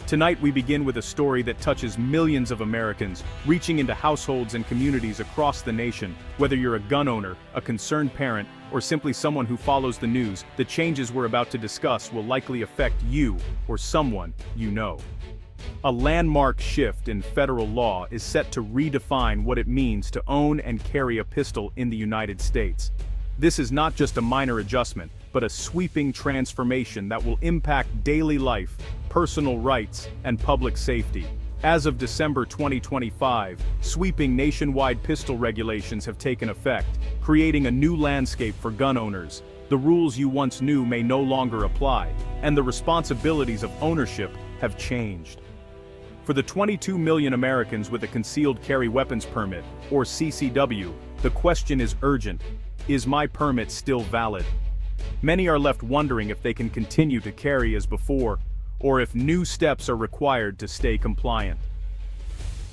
Tonight we begin with a story that touches millions of Americans, reaching into households and communities across the nation. Whether you're a gun owner, a concerned parent, or simply someone who follows the news, the changes we're about to discuss will likely affect you or someone you know. A landmark shift in federal law is set to redefine what it means to own and carry a pistol in the United States. This is not just a minor adjustment, but a sweeping transformation that will impact daily life, personal rights, and public safety. As of December 2025, sweeping nationwide pistol regulations have taken effect, creating a new landscape for gun owners. The rules you once knew may no longer apply, and the responsibilities of ownership have changed. For the 22 million Americans with a concealed carry weapons permit, or CCW, the question is urgent: is my permit still valid? Many are left wondering if they can continue to carry as before, or if new steps are required to stay compliant.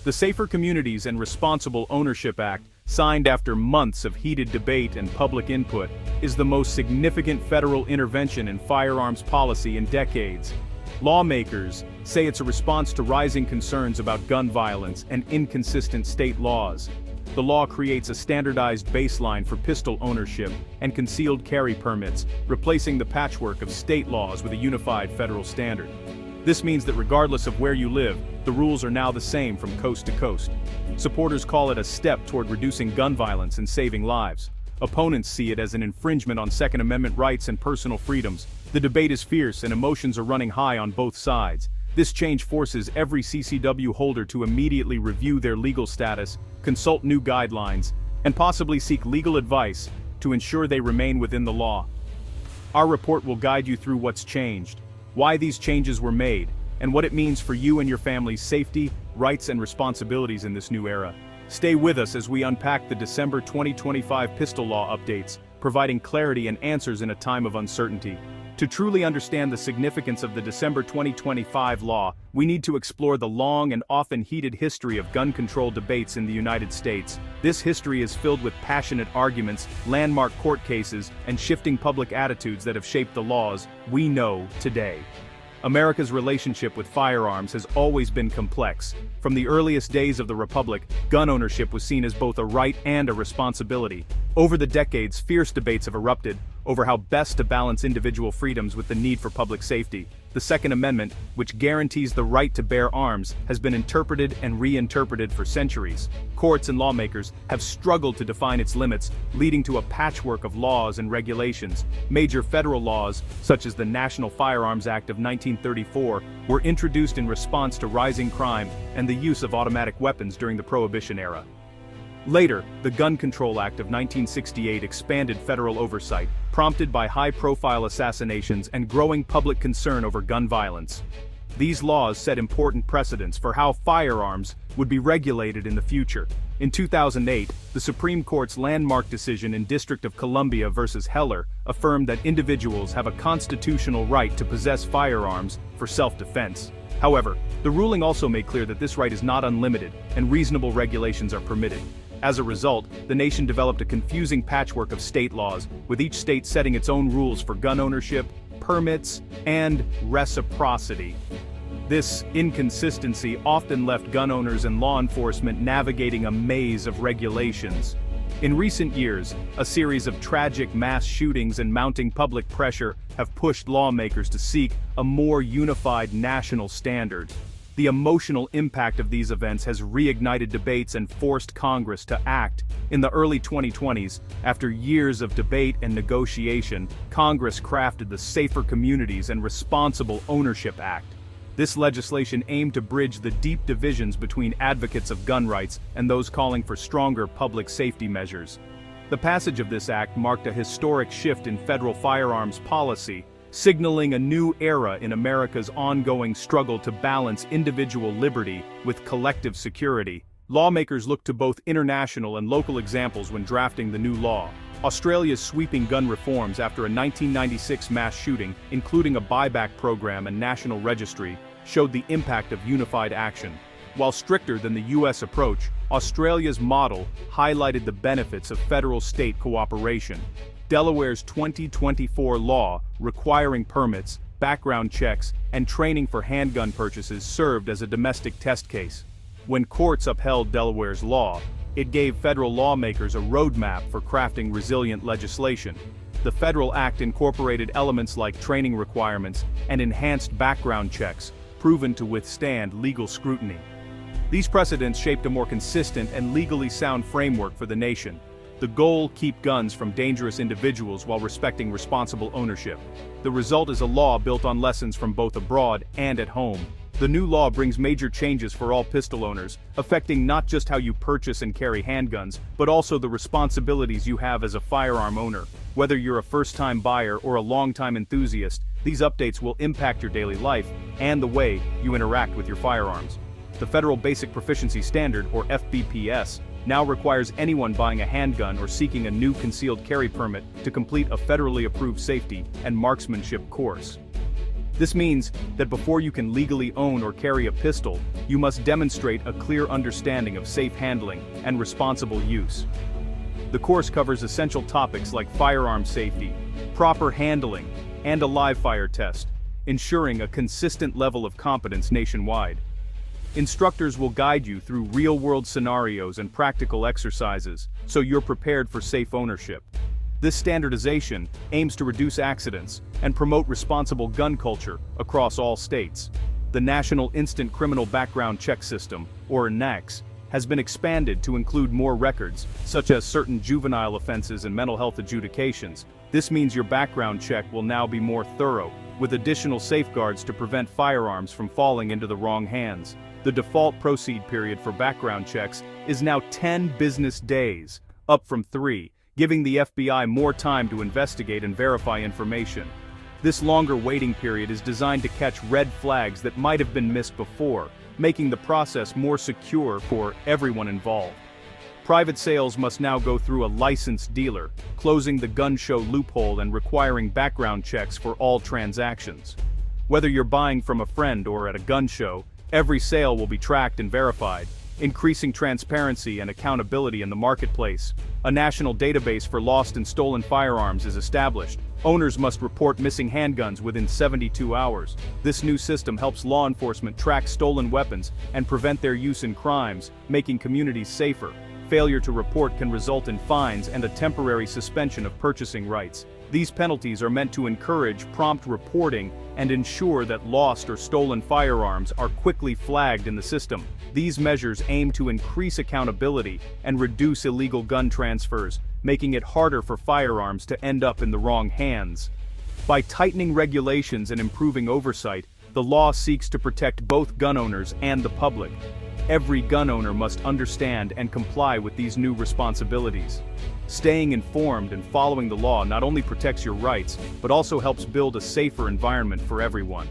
The Safer Communities and Responsible Ownership Act, signed after months of heated debate and public input, is the most significant federal intervention in firearms policy in decades. Lawmakers say it's a response to rising concerns about gun violence and inconsistent state laws. The law creates a standardized baseline for pistol ownership and concealed carry permits, replacing the patchwork of state laws with a unified federal standard. This means that regardless of where you live, the rules are now the same from coast to coast. Supporters call it a step toward reducing gun violence and saving lives. Opponents see it as an infringement on Second Amendment rights and personal freedoms. The debate is fierce and emotions are running high on both sides. This change forces every CCW holder to immediately review their legal status, consult new guidelines, and possibly seek legal advice to ensure they remain within the law. Our report will guide you through what's changed, why these changes were made, and what it means for you and your family's safety, rights, and responsibilities in this new era. Stay with us as we unpack the December 2025 pistol law updates, providing clarity and answers in a time of uncertainty. To truly understand the significance of the December 2025 law, we need to explore the long and often heated history of gun control debates in the United States. This history is filled with passionate arguments, landmark court cases, and shifting public attitudes that have shaped the laws we know today. America's relationship with firearms has always been complex. From the earliest days of the Republic, gun ownership was seen as both a right and a responsibility. Over the decades, fierce debates have erupted over how best to balance individual freedoms with the need for public safety. The Second Amendment, which guarantees the right to bear arms, has been interpreted and reinterpreted for centuries. Courts and lawmakers have struggled to define its limits, leading to a patchwork of laws and regulations. Major federal laws, such as the National Firearms Act of 1934, were introduced in response to rising crime and the use of automatic weapons during the Prohibition era. Later, the Gun Control Act of 1968 expanded federal oversight, prompted by high-profile assassinations and growing public concern over gun violence. These laws set important precedents for how firearms would be regulated in the future. In 2008, the Supreme Court's landmark decision in District of Columbia versus Heller affirmed that individuals have a constitutional right to possess firearms for self-defense. However, the ruling also made clear that this right is not unlimited, and reasonable regulations are permitted. As a result, the nation developed a confusing patchwork of state laws, with each state setting its own rules for gun ownership, permits, and reciprocity. This inconsistency often left gun owners and law enforcement navigating a maze of regulations. In recent years, a series of tragic mass shootings and mounting public pressure have pushed lawmakers to seek a more unified national standard. The emotional impact of these events has reignited debates and forced Congress to act. In the early 2020s, after years of debate and negotiation, Congress crafted the Safer Communities and Responsible Ownership Act. This legislation aimed to bridge the deep divisions between advocates of gun rights and those calling for stronger public safety measures. The passage of this act marked a historic shift in federal firearms policy, signaling a new era in America's ongoing struggle to balance individual liberty with collective security. Lawmakers looked to both international and local examples when drafting the new law. Australia's sweeping gun reforms after a 1996 mass shooting, including a buyback program and national registry, showed the impact of unified action. While stricter than the U.S. approach, Australia's model highlighted the benefits of federal-state cooperation. Delaware's 2024 law, requiring permits, background checks, and training for handgun purchases served as a domestic test case. When courts upheld Delaware's law, it gave federal lawmakers a roadmap for crafting resilient legislation. The federal act incorporated elements like training requirements and enhanced background checks, proven to withstand legal scrutiny. These precedents shaped a more consistent and legally sound framework for the nation. The goal: keep guns from dangerous individuals while respecting responsible ownership. The result is a law built on lessons from both abroad and at home. The new law brings major changes for all pistol owners, affecting not just how you purchase and carry handguns, but also the responsibilities you have as a firearm owner. Whether you're a first-time buyer or a long-time enthusiast, these updates will impact your daily life and the way you interact with your firearms. The Federal Basic Proficiency Standard, or FBPS, now requires anyone buying a handgun or seeking a new concealed carry permit to complete a federally approved safety and marksmanship course. This means that before you can legally own or carry a pistol, you must demonstrate a clear understanding of safe handling and responsible use. The course covers essential topics like firearm safety, proper handling, and a live fire test, ensuring a consistent level of competence nationwide. Instructors will guide you through real-world scenarios and practical exercises, so you're prepared for safe ownership. This standardization aims to reduce accidents and promote responsible gun culture across all states. The National Instant Criminal Background Check System, or NACS, has been expanded to include more records, such as certain juvenile offenses and mental health adjudications. This means your background check will now be more thorough, with additional safeguards to prevent firearms from falling into the wrong hands. The default proceed period for background checks is now 10 business days, up from 3, giving the FBI more time to investigate and verify information. This longer waiting period is designed to catch red flags that might have been missed before, making the process more secure for everyone involved. Private sales must now go through a licensed dealer, closing the gun show loophole and requiring background checks for all transactions. Whether you're buying from a friend or at a gun show, every sale will be tracked and verified, increasing transparency and accountability in the marketplace. A national database for lost and stolen firearms is established. Owners must report missing handguns within 72 hours. This new system helps law enforcement track stolen weapons and prevent their use in crimes, making communities safer. Failure to report can result in fines and a temporary suspension of purchasing rights. These penalties are meant to encourage prompt reporting and ensure that lost or stolen firearms are quickly flagged in the system. These measures aim to increase accountability and reduce illegal gun transfers, making it harder for firearms to end up in the wrong hands. By tightening regulations and improving oversight, the law seeks to protect both gun owners and the public. Every gun owner must understand and comply with these new responsibilities. Staying informed and following the law not only protects your rights, but also helps build a safer environment for everyone.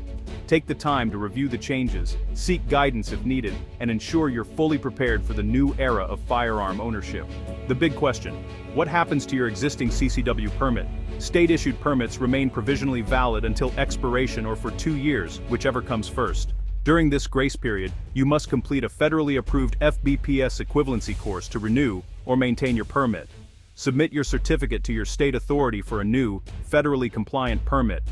Take the time to review the changes, seek guidance if needed, and ensure you're fully prepared for the new era of firearm ownership. The big question: what happens to your existing CCW permit? State-issued permits remain provisionally valid until expiration or for 2 years, whichever comes first. During this grace period, you must complete a federally approved FBPS equivalency course to renew or maintain your permit. Submit your certificate to your state authority for a new, federally compliant permit.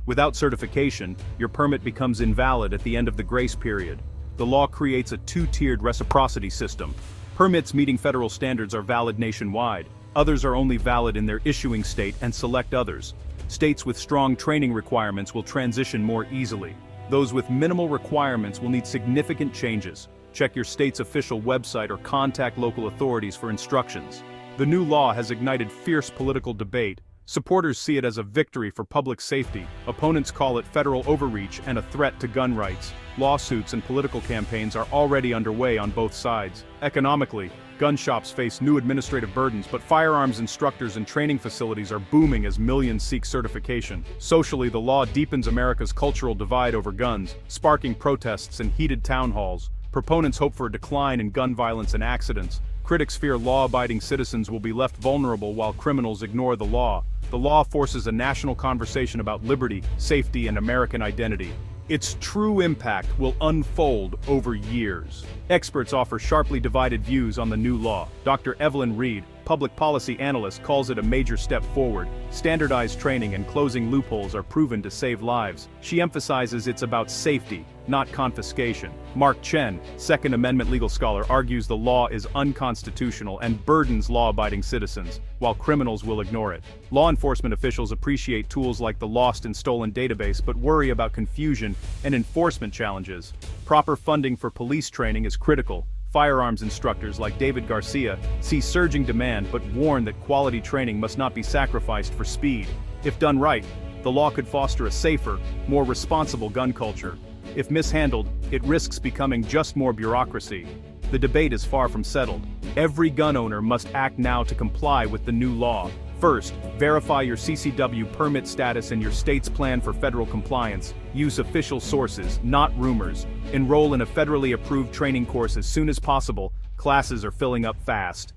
Without certification, your permit becomes invalid at the end of the grace period. The law creates a two-tiered reciprocity system. Permits meeting federal standards are valid nationwide. Others are only valid in their issuing state and select others. States with strong training requirements will transition more easily. Those with minimal requirements will need significant changes. Check your state's official website or contact local authorities for instructions. The new law has ignited fierce political debate. Supporters see it as a victory for public safety. Opponents call it federal overreach and a threat to gun rights. Lawsuits and political campaigns are already underway on both sides. Economically, gun shops face new administrative burdens, but firearms instructors and training facilities are booming as millions seek certification. Socially, the law deepens America's cultural divide over guns, sparking protests and heated town halls. Proponents hope for a decline in gun violence and accidents. Critics fear law-abiding citizens will be left vulnerable while criminals ignore the law. The law forces a national conversation about liberty, safety, and American identity. Its true impact will unfold over years. Experts offer sharply divided views on the new law. Dr. Evelyn Reed, public policy analyst, calls it a major step forward. Standardized training and closing loopholes are proven to save lives. She emphasizes it's about safety, not confiscation. Mark Chen, Second Amendment legal scholar, argues the law is unconstitutional and burdens law-abiding citizens, while criminals will ignore it. Law enforcement officials appreciate tools like the lost and stolen database but worry about confusion and enforcement challenges. Proper funding for police training is critical. Firearms instructors like David Garcia see surging demand but warn that quality training must not be sacrificed for speed. If done right, the law could foster a safer, more responsible gun culture. If mishandled, it risks becoming just more bureaucracy. The debate is far from settled. Every gun owner must act now to comply with the new law. First, verify your CCW permit status and your state's plan for federal compliance. Use official sources, not rumors. Enroll in a federally approved training course as soon as possible. Classes are filling up fast.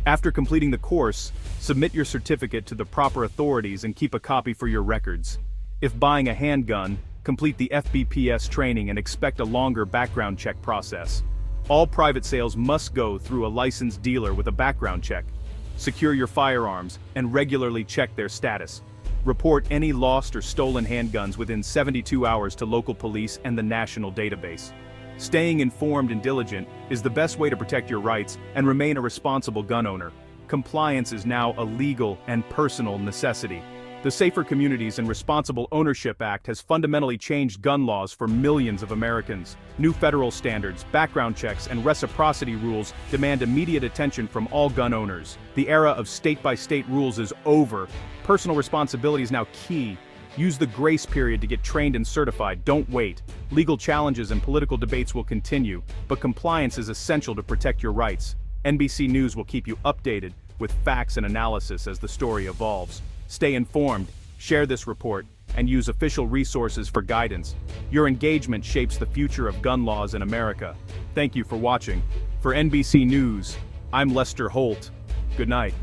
After completing the course, submit your certificate to the proper authorities and keep a copy for your records. If buying a handgun, complete the FBPS training and expect a longer background check process. All private sales must go through a licensed dealer with a background check. Secure your firearms and regularly check their status. Report any lost or stolen handguns within 72 hours to local police and the national database. Staying informed and diligent is the best way to protect your rights and remain a responsible gun owner. Compliance is now a legal and personal necessity. The Safer Communities and Responsible Ownership Act has fundamentally changed gun laws for millions of Americans. New federal standards, background checks, and reciprocity rules demand immediate attention from all gun owners. The era of state-by-state rules is over. Personal responsibility is now key. Use the grace period to get trained and certified. Don't wait. Legal challenges and political debates will continue, but compliance is essential to protect your rights. NBC News will keep you updated with facts and analysis as the story evolves. Stay informed, share this report, and use official resources for guidance. Your engagement shapes the future of gun laws in America. Thank you for watching. For NBC News, I'm Lester Holt. Good night.